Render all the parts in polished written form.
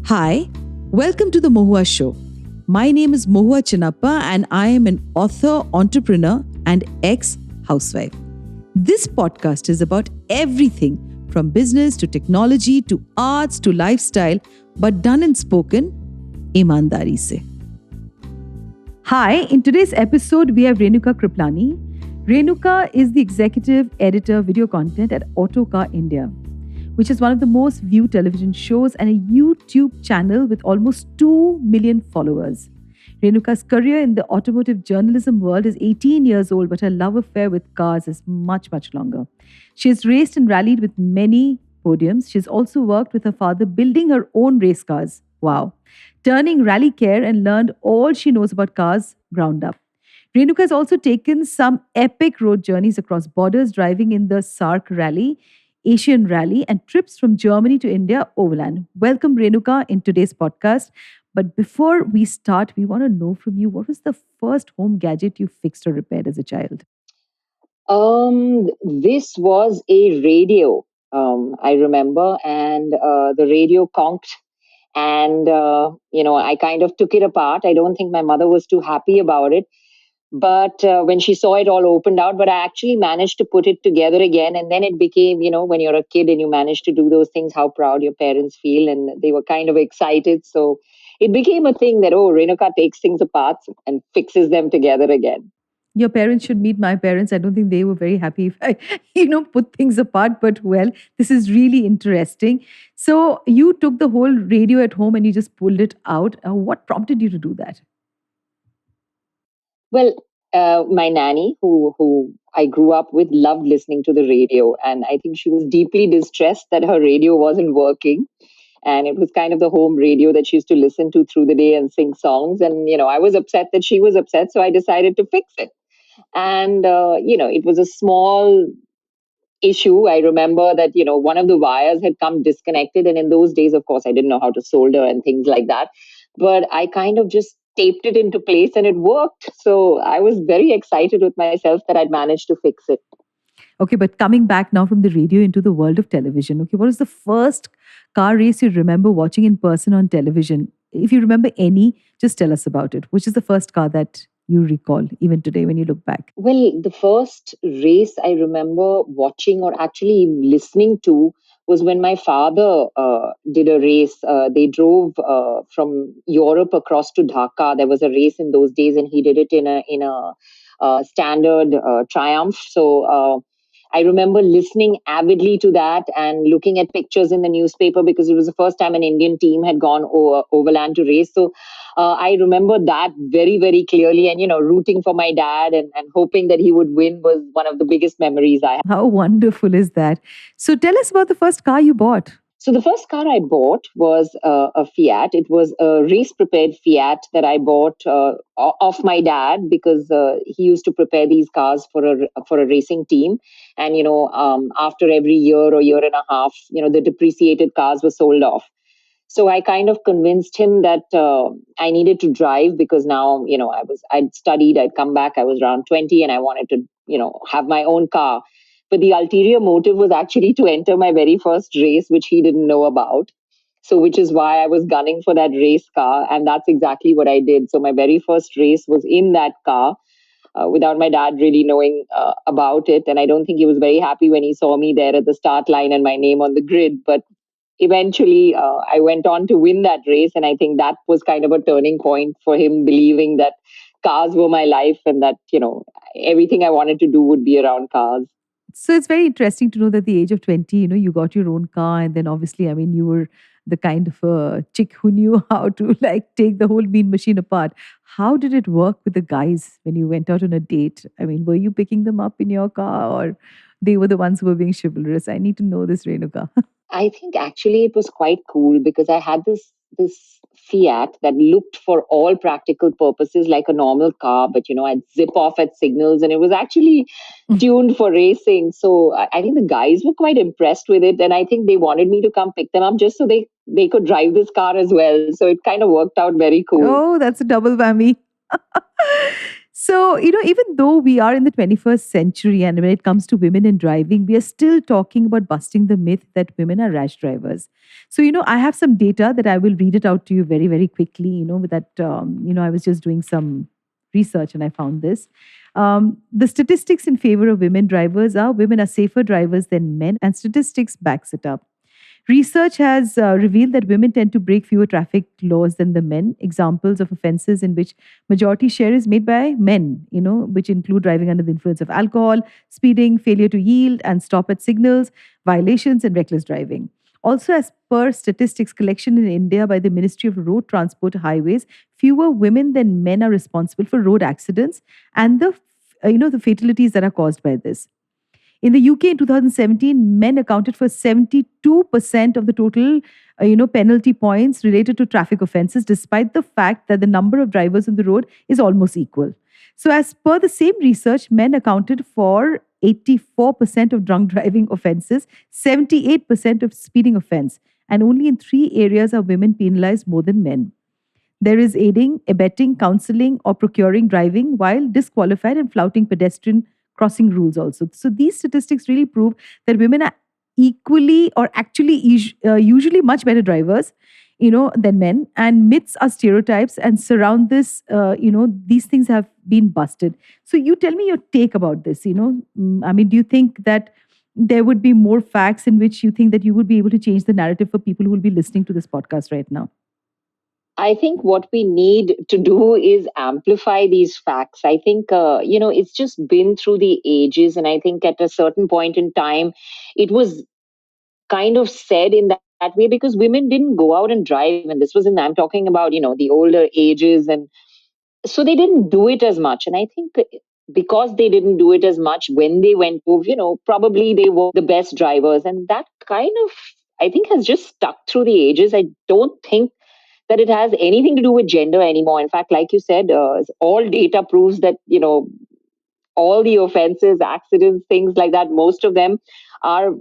Hi, welcome to the Mohua show. My name is Mohua Chinappa and I am an author, entrepreneur and ex-housewife. This podcast is about everything from business to technology to arts to lifestyle, but done and spoken ईमानदारी से. Hi, in today's episode we have Renuka Kirpalani. Renuka is the executive editor video content at Autocar India, which is one of the most viewed television shows and a YouTube channel with almost 2 million followers. Renuka's career in the automotive journalism world is 18 years old, but her love affair with cars is much, much longer. She has raced and rallied with many podiums. She's also worked with her father building her own race cars. Wow. Turning rally care and learned all she knows about cars ground up. Renuka has also taken some epic road journeys across borders, driving in the Saarc Rally, Asean Rally, and trips from Germany to India overland. Welcome, Renuka, in today's podcast. But before we start, we want to know from you, what was the first home gadget you fixed or repaired as a child? This was a radio. I remember, and the radio conked, and I kind of took it apart. I don't think my mother was too happy about it, but when she saw it all opened out, but I actually managed to put it together again, and then it became, when you're a kid and you manage to do those things, how proud your parents feel, and they were kind of excited. So it became a thing that, oh, Renuka takes things apart and fixes them together again. Your parents should meet my parents. I don't think they were very happy if I, put things apart. But well, this is really interesting. So you took the whole radio at home and you just pulled it out. What prompted you to do that? Well, my nanny, who I grew up with, loved listening to the radio, and I think she was deeply distressed that her radio wasn't working. And it was kind of the home radio that she used to listen to through the day and sing songs. And I was upset that she was upset, so I decided to fix it. And it was a small issue. I remember that one of the wires had come disconnected, and in those days, of course, I didn't know how to solder and things like that. But I kind of just taped it into place, and it worked. So I was very excited with myself that I'd managed to fix it. Okay, but coming back now from the radio into the world of television, okay, what is the first car race you remember watching in person on television? If you remember any, just tell us about it. Which is the first car that you recall even today when you look back? Well, the first race I remember watching or actually listening to was when my father did a race. They drove from Europe across to Dhaka. There was a race in those days, and he did it in a standard Triumph. So I remember listening avidly to that and looking at pictures in the newspaper because it was the first time an Indian team had gone overland to race. So I remember that very, very clearly. And, rooting for my dad and hoping that he would win was one of the biggest memories I have. How wonderful is that? So tell us about the first car you bought. So the first car I bought was a Fiat. It was a race-prepared Fiat that I bought off my dad because he used to prepare these cars for a racing team. And after every year or year and a half, the depreciated cars were sold off. So I kind of convinced him that I needed to drive because now I'd studied, I'd come back, I was around 20, and I wanted to have my own car. But the ulterior motive was actually to enter my very first race, which he didn't know about. So, which is why I was gunning for that race car. And that's exactly what I did. So, my very first race was in that car without my dad really knowing about it. And I don't think he was very happy when he saw me there at the start line and my name on the grid. But eventually, I went on to win that race. And I think that was kind of a turning point for him believing that cars were my life and that, everything I wanted to do would be around cars. So it's very interesting to know that at the age of 20, you got your own car. And then obviously, I mean, you were the kind of a chick who knew how to take the whole mean machine apart. How did it work with the guys when you went out on a date? I mean, were you picking them up in your car or they were the ones who were being chivalrous? I need to know this, Renuka. I think actually it was quite cool because I had this Fiat that looked for all practical purposes like a normal car, but I'd zip off at signals and it was actually tuned for racing. So I think the guys were quite impressed with it, and I think they wanted me to come pick them up just so they could drive this car as well. So it kind of worked out very cool. Oh, that's a double whammy. So, even though we are in the 21st century and when it comes to women in driving, we are still talking about busting the myth that women are rash drivers. So, I have some data that I will read it out to you very, very quickly. With that, I was just doing some research and I found this. The statistics in favor of women drivers are women are safer drivers than men, and statistics backs it up. Research has revealed that women tend to break fewer traffic laws than the men. Examples of offenses in which majority share is made by men, which include driving under the influence of alcohol, speeding, failure to yield and stop at signals, violations, and reckless driving. Also, as per statistics collection in India by the Ministry of Road Transport Highways, fewer women than men are responsible for road accidents and the fatalities that are caused by this. In the UK in 2017, men accounted for 72% of the total, penalty points related to traffic offences, despite the fact that the number of drivers on the road is almost equal. So, as per the same research, men accounted for 84% of drunk driving offences, 78% of speeding offence, and only in three areas are women penalized more than men. There is aiding, abetting, counseling, or procuring driving, while disqualified and flouting pedestrian crossing rules also. So these statistics really prove that women are equally or actually usually much better drivers, than men. And myths are stereotypes and surround this. These things have been busted. So you tell me your take about this. I mean, do you think that there would be more facts in which you think that you would be able to change the narrative for people who will be listening to this podcast right now? I think what we need to do is amplify these facts. I think, it's just been through the ages. And I think at a certain point in time, it was kind of said in that way because women didn't go out and drive. And this was I'm talking about, the older ages. And so they didn't do it as much. And I think because they didn't do it as much when they went to, probably they were the best drivers. And that kind of, I think, has just stuck through the ages. I don't think that it has anything to do with gender anymore. In fact, like you said, all data proves that, all the offenses, accidents, things like that, most of them are,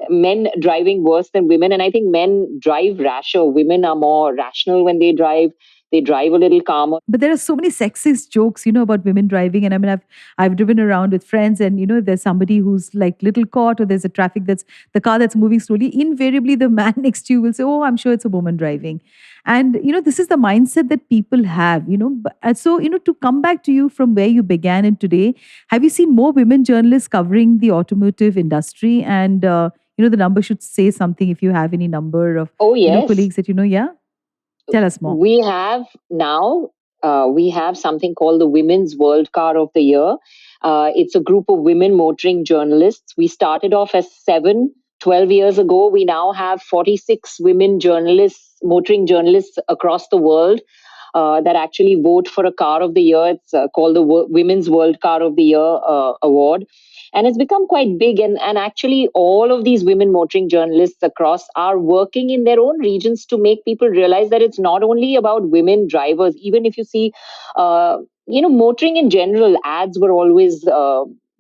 men driving worse than women. And I think men drive rasher. Women are more rational when they drive. They drive a little calmer. But there are so many sexist jokes, about women driving. And I mean, I've driven around with friends, and if there's somebody who's like little caught, or there's a traffic that's the car that's moving slowly, invariably the man next to you will say, "Oh, I'm sure it's a woman driving." And this is the mindset that people have. So to come back to you from where you began and today, have you seen more women journalists covering the automotive industry? And the number should say something if you have any number of Oh, yes. colleagues that yeah. Tell us more. We have now, we have something called the Women's World Car of the Year. It's a group of women motoring journalists. We started off as 12 years ago. We now have 46 women journalists, motoring journalists across the world that actually vote for a car of the year. It's called the Women's World Car of the Year award. And it's become quite big. And actually, all of these women motoring journalists across are working in their own regions to make people realize that it's not only about women drivers. Even if you see, motoring in general, ads were always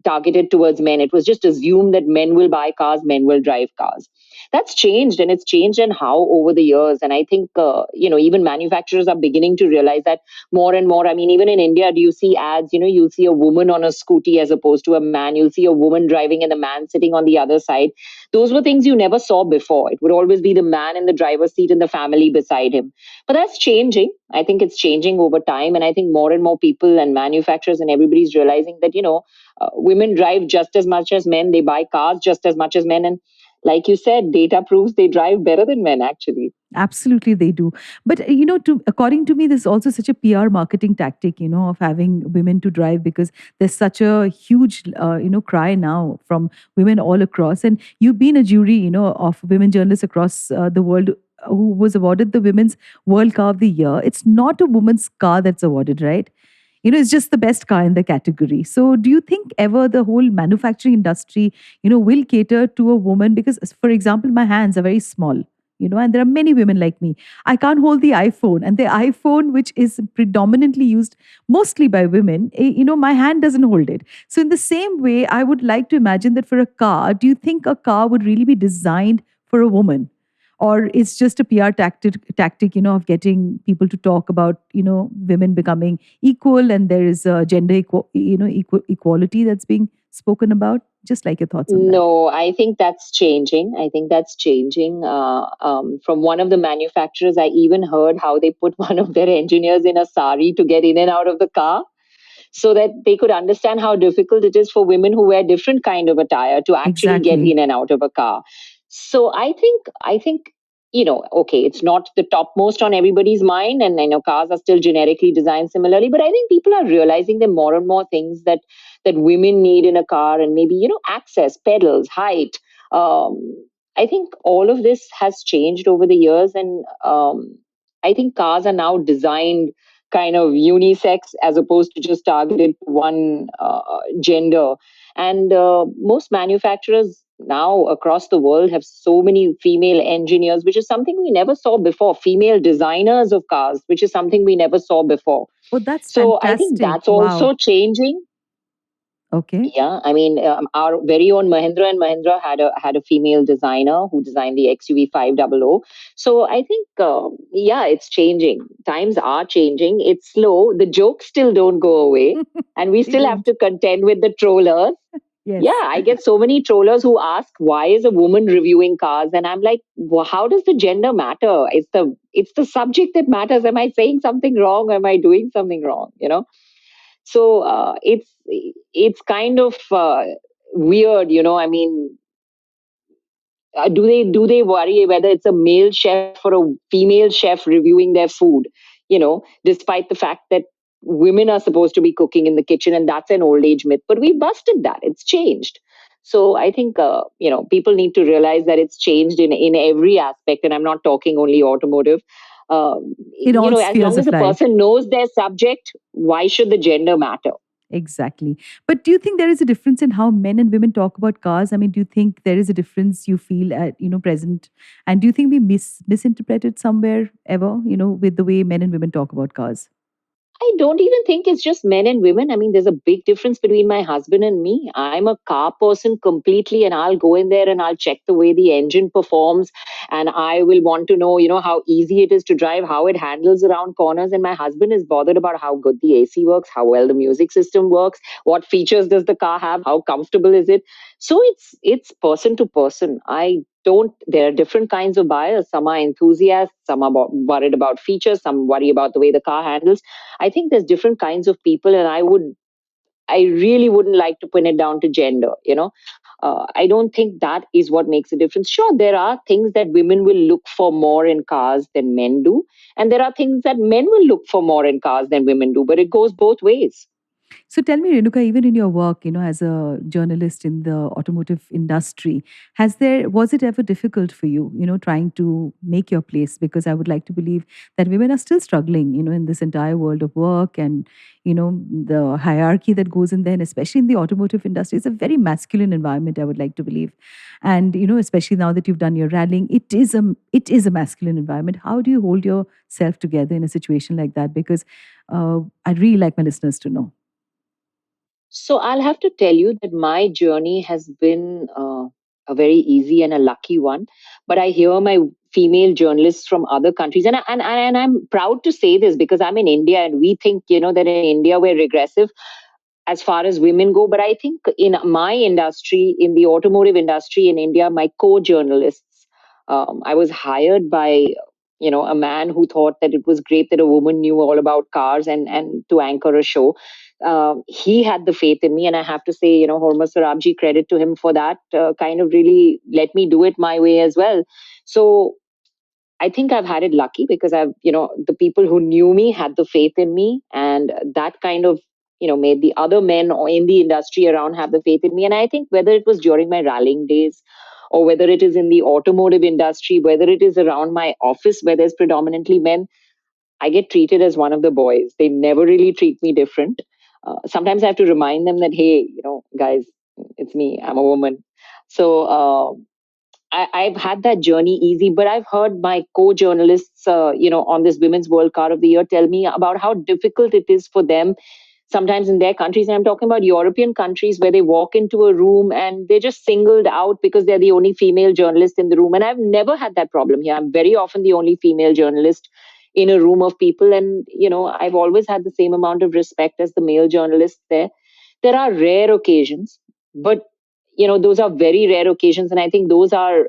targeted towards men. It was just assumed that men will buy cars, men will drive cars. That's changed, and it's changed and how over the years. And I think, even manufacturers are beginning to realize that more and more. I mean, even in India, do you see ads? You'll see a woman on a scooty as opposed to a man. You'll see a woman driving and the man sitting on the other side. Those were things you never saw before. It would always be the man in the driver's seat and the family beside him. But that's changing. I think it's changing over time. And I think more and more people and manufacturers and everybody's realizing that, women drive just as much as men. They buy cars just as much as men. And like you said, data proves they drive better than men, actually. Absolutely, they do. But according to me, this is also such a PR marketing tactic, of having women to drive, because there's such a huge, cry now from women all across. And you've been a jury, of women journalists across the world who was awarded the Women's World Car of the Year. It's not a woman's car that's awarded, right? It's just the best car in the category. So do you think ever the whole manufacturing industry, will cater to a woman? Because, for example, my hands are very small, and there are many women like me. I can't hold the iPhone, and the iPhone, which is predominantly used mostly by women, my hand doesn't hold it. So in the same way, I would like to imagine that for a car, do you think a car would really be designed for a woman? or it's just a PR tactic, of getting people to talk about, women becoming equal, and there is a gender equality that's being spoken about. Just like your thoughts on that. No, I think that's changing. I think that's changing. From one of the manufacturers, I even heard how they put one of their engineers in a sari to get in and out of the car, so that they could understand how difficult it is for women who wear different kind of attire to actually get Exactly. in and out of a car. So I think okay, it's not the topmost on everybody's mind, and I know cars are still generically designed similarly, but I think people are realizing that more and more things that women need in a car, and maybe access, pedals, height. um, I think all of this has changed over the years, and I think cars are now designed kind of unisex as opposed to just targeted to one gender. And most manufacturers now across the world have so many female engineers, which is something we never saw before, female designers of cars, which is something we never saw before. Oh, that's So I think fantastic. that's Wow. also changing. Okay. Yeah, I mean, our very own Mahindra and Mahindra had a female designer who designed the XUV 500. So I think, yeah, it's changing. Times are changing. It's slow. The jokes still don't go away, and we They still have don't. to contend with the trollers. Yeah, Yes. I get so many trollers who ask, "Why is a woman reviewing cars?" And I'm like, well, "How does the gender matter? It's the subject that matters. Am I saying something wrong? Am I doing something wrong? So it's kind of weird, I mean, do they worry whether it's a male chef or a female chef reviewing their food? Despite the fact that women are supposed to be cooking in the kitchen, and that's an old age myth, but we busted that. It's changed. So I think people need to realize that it's changed in every aspect, and I'm not talking only automotive. In all As spheres long as of a life. person knows their subject, why should the gender matter? Exactly. But do you think there is a difference in how men and women talk about cars? I mean, do you think there is a difference you feel at, present? And do you think we misinterpret it somewhere ever, with the way men and women talk about cars? I don't even think it's just men and women. I mean, there's a big difference between my husband and me. I'm a car person completely, and I'll go in there and I'll check the way the engine performs, and I will want to know, how easy it is to drive, how it handles around corners. And my husband is bothered about how good the AC works, how well the music system works, what features does the car have, how comfortable is it. So it's person to person. I don't There are different kinds of buyers. Some are enthusiasts, some are worried about features, some worry about the way the car handles. I think there's different kinds of people, and I really wouldn't like to pin it down to gender. I don't think that is what makes a difference. Sure, there are things that women will look for more in cars than men do, and there are things that men will look for more in cars than women do, but it goes both ways. So tell me, Renuka, even in your work, as a journalist in the automotive industry, was it ever difficult for you, trying to make your place? Because I would like to believe that women are still struggling, in this entire world of work, and, the hierarchy that goes in there, and especially in the automotive industry. It's a very masculine environment, I would like to believe. And, especially now that you've done your rallying, it is a masculine environment. How do you hold yourself together in a situation like that? Because I'd really like my listeners to know. So I'll have to tell you that my journey has been a very easy and a lucky one. But I hear my female journalists from other countries, and I'm proud to say this because I'm in India, and we think that in India we're regressive as far as women go. But I think in my industry, in the automotive industry in India, my co-journalists, I was hired by a man who thought that it was great that a woman knew all about cars and to anchor a show. He had the faith in me, and I have to say, Hormuz Sarabji, credit to him for that. Kind of really let me do it my way as well. So I think I've had it lucky because the people who knew me had the faith in me, and that kind of, made the other men or in the industry around have the faith in me. And I think whether it was during my rallying days or whether it is in the automotive industry, whether it is around my office where there's predominantly men, I get treated as one of the boys. They never really treat me different. Sometimes I have to remind them that, hey, guys, it's me. I'm a woman. So, I've had that journey easy, but I've heard my co-journalists, on this Women's World Car of the Year tell me about how difficult it is for them sometimes in their countries, and I'm talking about European countries, where they walk into a room and they're just singled out because they're the only female journalist in the room. And I've never had that problem here. I'm very often the only female journalist in a room of people. And, I've always had the same amount of respect as the male journalists there. There are rare occasions, but, those are very rare occasions. And I think those are,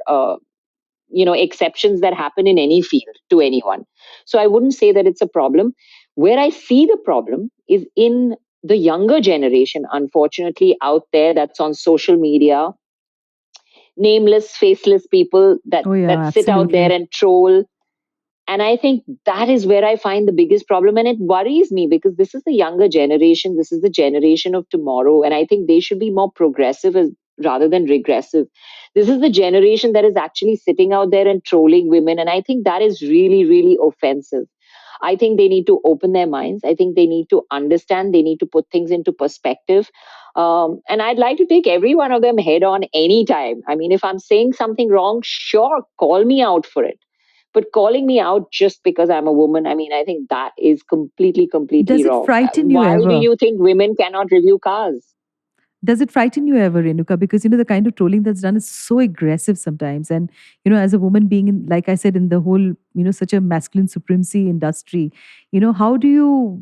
exceptions that happen in any field to anyone. So I wouldn't say that it's a problem. Where I see the problem is in the younger generation, unfortunately, out there, that's on social media, nameless, faceless people that Oh, yeah, sit out there absolutely. and troll. And I think that is where I find the biggest problem. And it worries me because this is the younger generation. This is the generation of tomorrow. And I think they should be more progressive rather than regressive. This is the generation that is actually sitting out there and trolling women. And I think that is really, really offensive. I think they need to open their minds. I think they need to understand. They need to put things into perspective. And I'd like to take every one of them head on anytime. I mean, if I'm saying something wrong, sure, call me out for it. But calling me out just because I'm a woman, I mean, I think that is completely, completely Does it wrong. frighten you Why do ever? you think women cannot review cars? Does it frighten you ever, Renuka? Because the kind of trolling that's done is so aggressive sometimes. And as a woman being in, like I said, in the whole, such a masculine supremacy industry, how do you,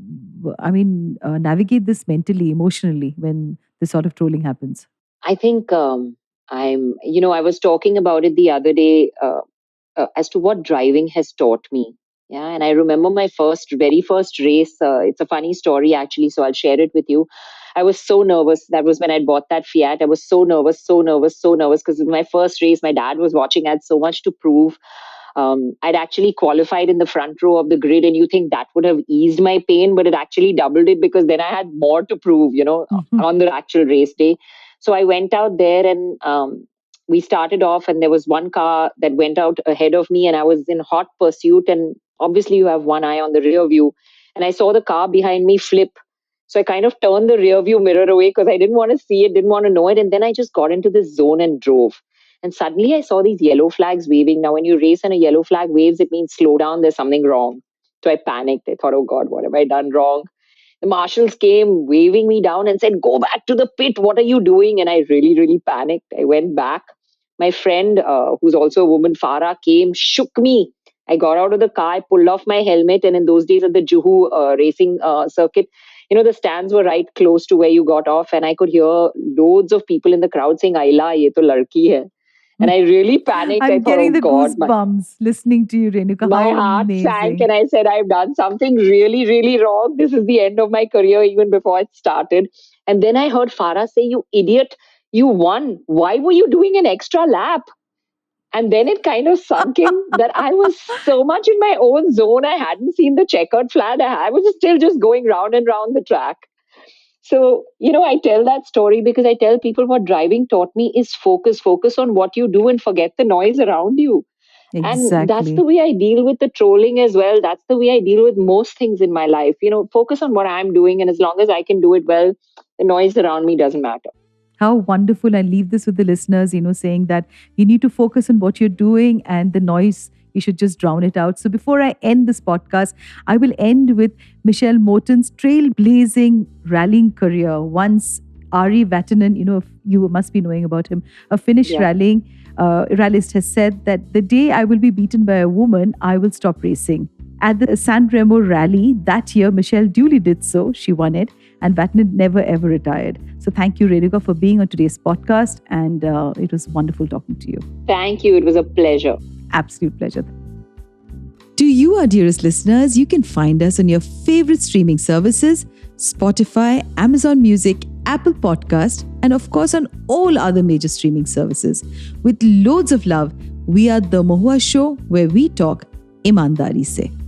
navigate this mentally, emotionally when this sort of trolling happens? I think I was talking about it the other day, as to what driving has taught me. Yeah, and I remember my very first race. It's a funny story, actually, so I'll share it with you. I was so nervous. That was when I bought that Fiat. I was so nervous, so nervous, so nervous because in my first race, my dad was watching. I had so much to prove. I'd actually qualified in the front row of the grid, and you think that would have eased my pain, but it actually doubled it because then I had more to prove, on the actual race day. So I went out there and we started off, and there was one car that went out ahead of me, and I was in hot pursuit. And obviously, you have one eye on the rear view, and I saw the car behind me flip. So I kind of turned the rear view mirror away because I didn't want to see it, didn't want to know it. And then I just got into this zone and drove. And suddenly I saw these yellow flags waving. Now, when you race and a yellow flag waves, it means slow down, there's something wrong. So I panicked. I thought, oh God, what have I done wrong? The marshals came waving me down and said, go back to the pit. What are you doing? And I really, really panicked. I went back. My friend, who's also a woman, Farah, came, shook me. I got out of the car, I pulled off my helmet. And in those days at the Juhu racing circuit, the stands were right close to where you got off. And I could hear loads of people in the crowd saying, Ayla, ye to ladki hai. And I really panicked. I I'm thought, getting oh the God, goosebumps listening to you, Renuka. my How heart sank, amazing. and I said, I've done something really, really wrong. This is the end of my career, even before it started. And then I heard Farah say, you idiot, you won. Why were you doing an extra lap? And then it kind of sunk in that I was so much in my own zone. I hadn't seen the checkered flag. I was still just going round and round the track. So, I tell that story because I tell people what driving taught me is focus on what you do and forget the noise around you. And that's the Exactly. way I deal with the trolling as well. That's the way I deal with most things in my life. Focus on what I'm doing. And as long as I can do it well, the noise around me doesn't matter. How wonderful. I leave this with the listeners, saying that you need to focus on what you're doing and the noise, you should just drown it out. So before I end this podcast, I will end with Michelle Morton's trailblazing rallying career. Once Ari Vatanen, you must be knowing about him, a Finnish Yeah. rallyist has said that the day I will be beaten by a woman, I will stop racing. At the San Remo rally that year, Michelle duly did so. She won it, and Vatanen never ever retired. So thank you, Renuka, for being on today's podcast, and it was wonderful talking to you. Thank you. It was a pleasure. Absolute pleasure. To you, our dearest listeners, you can find us on your favorite streaming services, Spotify, Amazon Music, Apple Podcast, and of course on all other major streaming services. With loads of love, we are The Mohua Show, where we talk ईमानदारी से.